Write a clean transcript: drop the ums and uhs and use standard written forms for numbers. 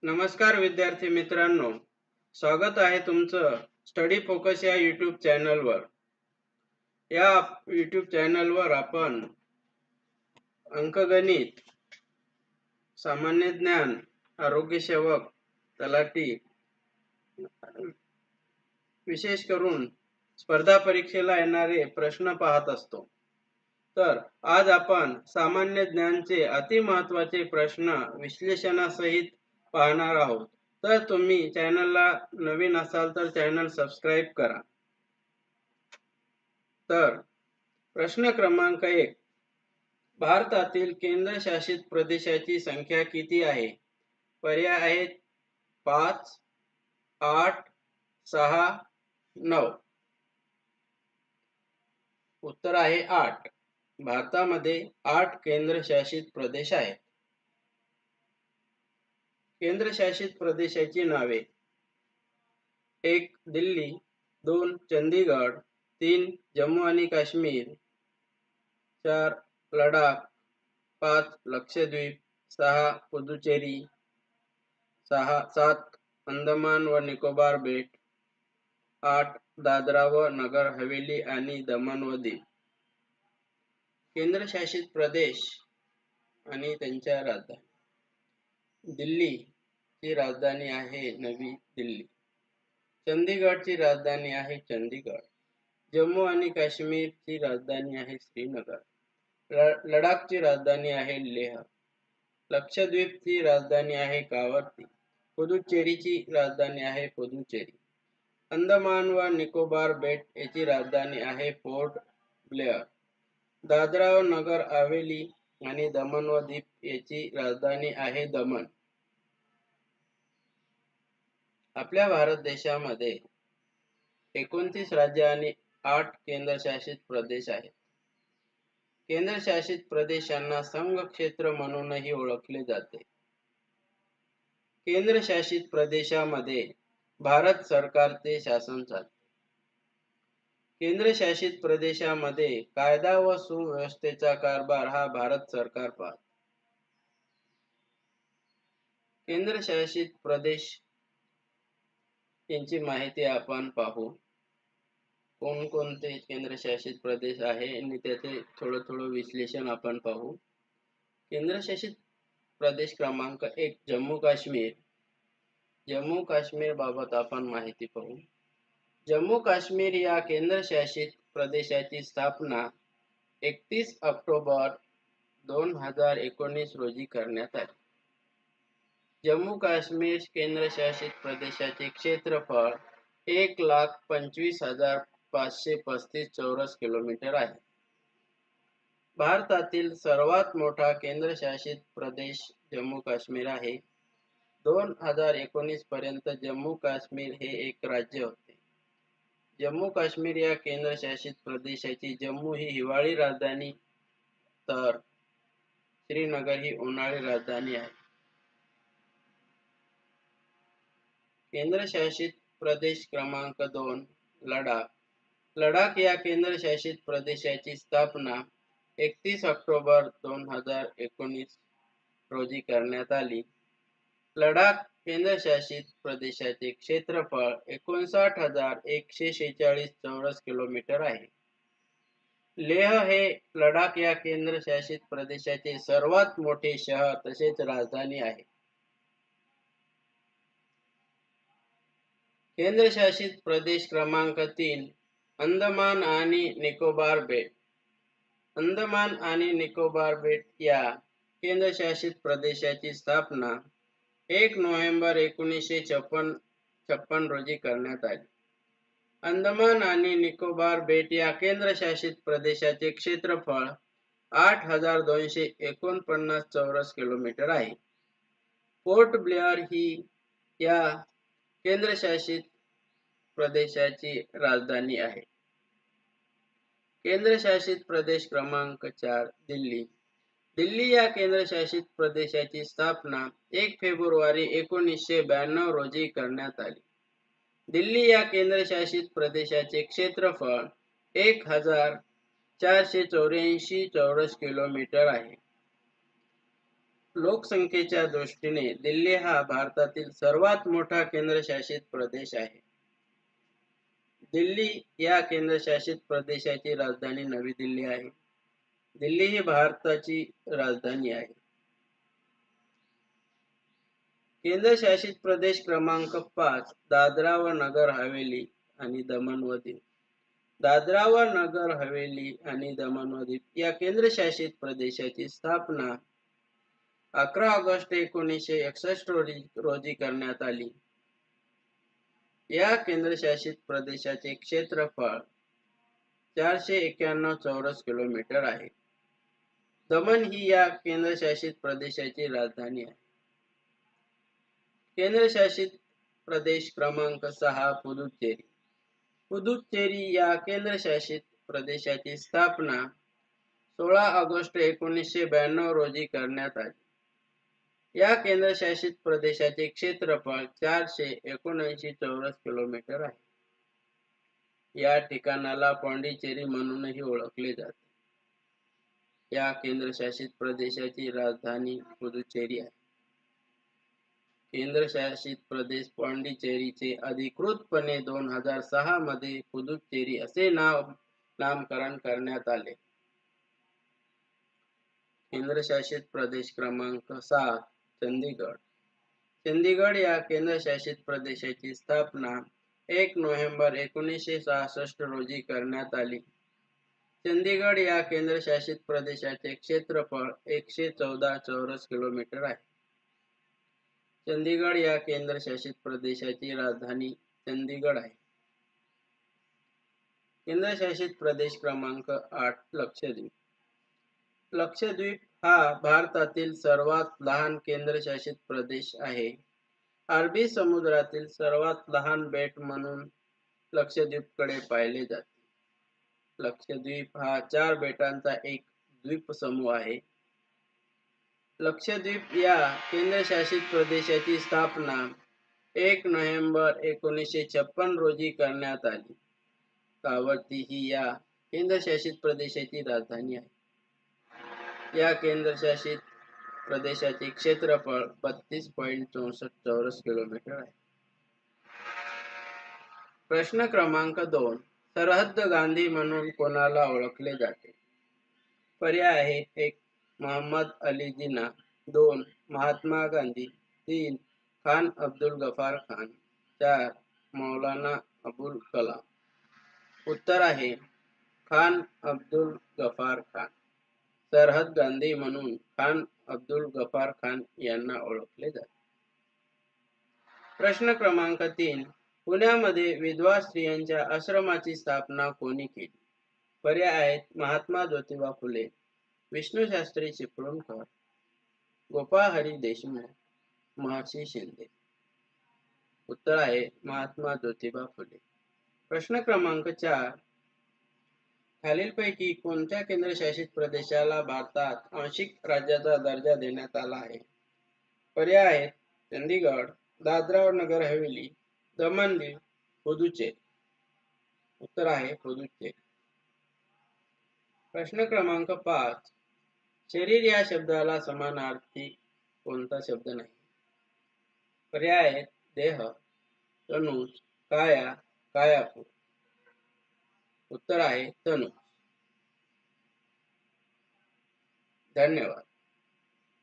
नमस्कार विद्यार्थी मित्रांनो, स्वागत आहे तुमचं स्टडी फोकस या यूट्यूब चॅनलवर. या यूट्यूब चॅनलवर आपण अंकगणित, सामान्य ज्ञान, आरोग्य सेवक, तलाठी, विशेष करून स्पर्धा परीक्षेला येणारे प्रश्न पाहत असतो. तर आज आपण सामान्य ज्ञानचे अति महत्त्वाचे प्रश्न विश्लेषणासहित पाहणार आहोत. तर तुम्ही चॅनलला नवीन असाल तर चॅनल सबस्क्राइब करा. तर प्रश्न क्रमांक 1, भारतातील केंद्रशासित प्रदेशाची संख्या किती आहे? पर्याय आहेत 5, 8, 6, 9. उत्तर आहे 8. भारतामध्ये 8 केंद्रशासित प्रदेश आहेत. केंद्रशासित प्रदेशाची नावे: 1 दिल्ली, 2 चंदीगड, 3 जम्मू आणि काश्मीर, 4 लडाख, 5 लक्षद्वीप, 6 पुदुचेरी, 7 अंदमान व निकोबार बेट, 8 दादरा व नगर हवेली आणि दमण व दीव. केंद्रशासित प्रदेश आणि त्यांच्या राजधानी: दिल्ली ची राजधानी आहे नवी दिल्ली. चंदीगडची राजधानी आहे चंदीगड. जम्मू आणि काश्मीर ची राजधानी आहे श्रीनगर. लडाखची राजधानी आहे लेह. लक्षद्वीपची राजधानी आहे कावरती. पुदुचेरीची राजधानी आहे पुदुचेरी. अंदमान व निकोबार बेट याची राजधानी आहे पोर्ट ब्लेअर. दादरा व नगर हवेली आणि दमण व दीव याची राजधानी आहे दमण. आपल्या भारत देशामध्ये 29 राज्य आणि 8 केंद्रशासित प्रदेश आहेत. केंद्रशासित प्रदेशांना संघ क्षेत्र म्हणूनही ओळखले जाते. केंद्रशासित प्रदेशामध्ये भारत सरकारचे शासन चालते. केंद्रशासित प्रदेशामध्ये कायदा व सुव्यवस्थेचा कारभार हा भारत सरकार पाहते. केंद्रशासित प्रदेश यांची माहिती आपण पाहू. कोणकोणते केंद्रशासित प्रदेश आहे आणि त्याचे थोडं विश्लेषण आपण पाहू. केंद्रशासित प्रदेश क्रमांक 1 जम्मू काश्मीर. जम्मू काश्मीर बाबत आपण माहिती पाहू. जम्मू काश्मीर या केंद्रशासित प्रदेशाची स्थापना 31 ऑक्टोबर 2019 रोजी करण्यात आली. जम्मू काश्मीर केंद्रशासित प्रदेशाचे क्षेत्रफळ 1,25,535 चौरस किलोमीटर आहे. भारतातील सर्वात मोठा केंद्रशासित प्रदेश जम्मू काश्मीर आहे. 2019 पर्यंत जम्मू काश्मीर हे एक राज्य होते. जम्मू काश्मीर या केंद्रशासित प्रदेशाची जम्मू ही हिवाळी राजधानी तर श्रीनगर ही उन्हाळी राजधानी आहे. केंद्रशासित प्रदेश क्रमांक 2 लडाख. लडाख या केंद्रशासित प्रदेशाची स्थापना 31 ऑक्टोबर 2019 रोजी करण्यात आली. लडाख केंद्रशासित प्रदेशाचे क्षेत्रफळ 59,146 चौरस किलोमीटर आहे. लेह हे लडाख या केंद्रशासित प्रदेशाचे सर्वात मोठे शहर तसेच राजधानी आहे. केंद्रशासित प्रदेश क्रमांक 3 अंदमान आणि निकोबार बेट. अंदमान आणि निकोबार बेट या केंद्रशासित प्रदेशाची स्थापना 1 नोव्हेंबर 1956 रोजी करण्यात आली. अंदमान आणि निकोबार बेट या केंद्रशासित प्रदेशाचे क्षेत्रफळ 8,249 चौरस किलोमीटर आहे. पोर्ट ब्लेअर ही या केंद्रशासित प्रदेशाची राजधानी आहे. केंद्रशासित प्रदेश क्रमांक 4 दिल्ली. दिल्ली या केंद्रशासित प्रदेशाची स्थापना 1 फेब्रुवारी 1992 रोजी करण्यात आली. दिल्ली या केंद्रशासित प्रदेशाचे क्षेत्रफळ 1,484 चौरस किलोमीटर आहे. लोकसंख्येच्या दृष्टीने दिल्ली हा भारतातील सर्वात मोठा केंद्रशासित प्रदेश आहे. दिल्ली या केंद्रशासित प्रदेशाची राजधानी नवी दिल्ली आहे. दिल्ली ही भारताची राजधानी आहे. केंद्रशासित प्रदेश क्रमांक 5 दादरा व नगर हवेली आणि दमण व दीव. दादरा व नगर हवेली आणि दमण व दीव या केंद्रशासित प्रदेशाची स्थापना 11 ऑगस्ट 1961 रोजी करण्यात आली. या केंद्रशासित प्रदेशाचे क्षेत्रफळ 491 चौरस किलोमीटर आहे. दमण ही या केंद्रशासित प्रदेशाची राजधानी आहे. केंद्रशासित प्रदेश क्रमांक 6 पुदुच्चेरी. पुदुच्चेरी या केंद्रशासित प्रदेशाची स्थापना 16 ऑगस्ट 1992 रोजी करण्यात आली. या केंद्रशासित प्रदेशाचे क्षेत्रफळ 479 चौरस किलोमीटर आहे. या ठिकाणाला पॉंडिचेरी म्हणूनही ओळखले जाते. या केंद्रशासित प्रदेशाची राजधानी पुदुच्चेरी आहे. केंद्रशासित प्रदेश पॉंडिचेरीचे अधिकृतपणे 2006 मध्ये पुदुच्चेरी असे नामकरण करण्यात आले. केंद्रशासित प्रदेश क्रमांक 7 चंदीगड. चंदीगड या केंद्रशासित प्रदेशाची स्थापना 1 नोव्हेंबर 1966 रोजी करण्यात आली. चंदीगड या केंद्रशासित प्रदेशाचे क्षेत्रफळ 114 चौरस किलोमीटर आहे. चंदीगड या केंद्रशासित प्रदेशाची राजधानी चंदीगड आहे. केंद्रशासित प्रदेश क्रमांक 8 लक्षद्वीप. लक्षद्वीप हा भारतातील सर्वात लहान केंद्रशासित प्रदेश आहे. अरबी समुद्रातील सर्वात लहान बेट म्हणून लक्षद्वीपकडे पाहिले जाते. लक्षद्वीप हा 4 बेटांचा एक द्वीपसमूह आहे. लक्षद्वीप या केंद्रशासित प्रदेशाची स्थापना 1 नोव्हेंबर 1956 रोजी करण्यात आली. कावरती ही या केंद्रशासित प्रदेशाची राजधानी आहे. या केंद्रशासित प्रदेशाचे क्षेत्रफळ 32.64 चौरस किलोमीटर आहे. प्रश्न क्रमांक 2. सरहद्द गांधी म्हणून कोणाला ओळखले जाते? पर्याय आहे 1 मोहम्मद अली जिना, 2 महात्मा गांधी, 3 खान अब्दुल गफार खान, 4 मौलाना अबुल कलाम. उत्तर आहे खान अब्दुल गफार खान. सरहद्द गांधी म्हणून खान अब्दुल गफार खान यांना ओळखले जाते. प्रश्न क्रमांक 3. पुण्यामध्ये विधवा स्त्रियांच्या आश्रमाची स्थापना कोणी केली? पर्याय आहेत महात्मा ज्योतिबा फुले, विष्णुशास्त्री चिपळूणकर, गोपाळ हरी देशमुख, महर्षी शिंदे. उत्तर आहे महात्मा ज्योतिबा फुले. प्रश्न क्रमांक 4. खालीलपैकी कोणत्या केंद्रशासित प्रदेशाला भारतात आंशिक राज्याचा दर्जा देण्यात आला आहे? पर्याय आहेत चंदीगड, दादरा व नगर हवेली, दमण दीव, पुदुच्चेरी. उत्तर आहे पुदुच्चेरी. प्रश्न क्रमांक 5. शरीर या शब्दाला समानार्थी कोणता शब्द नाही? पर्याय आहेत देह, तनुज, काया, कायापूर. उत्तर आहे तनु. धन्यवाद.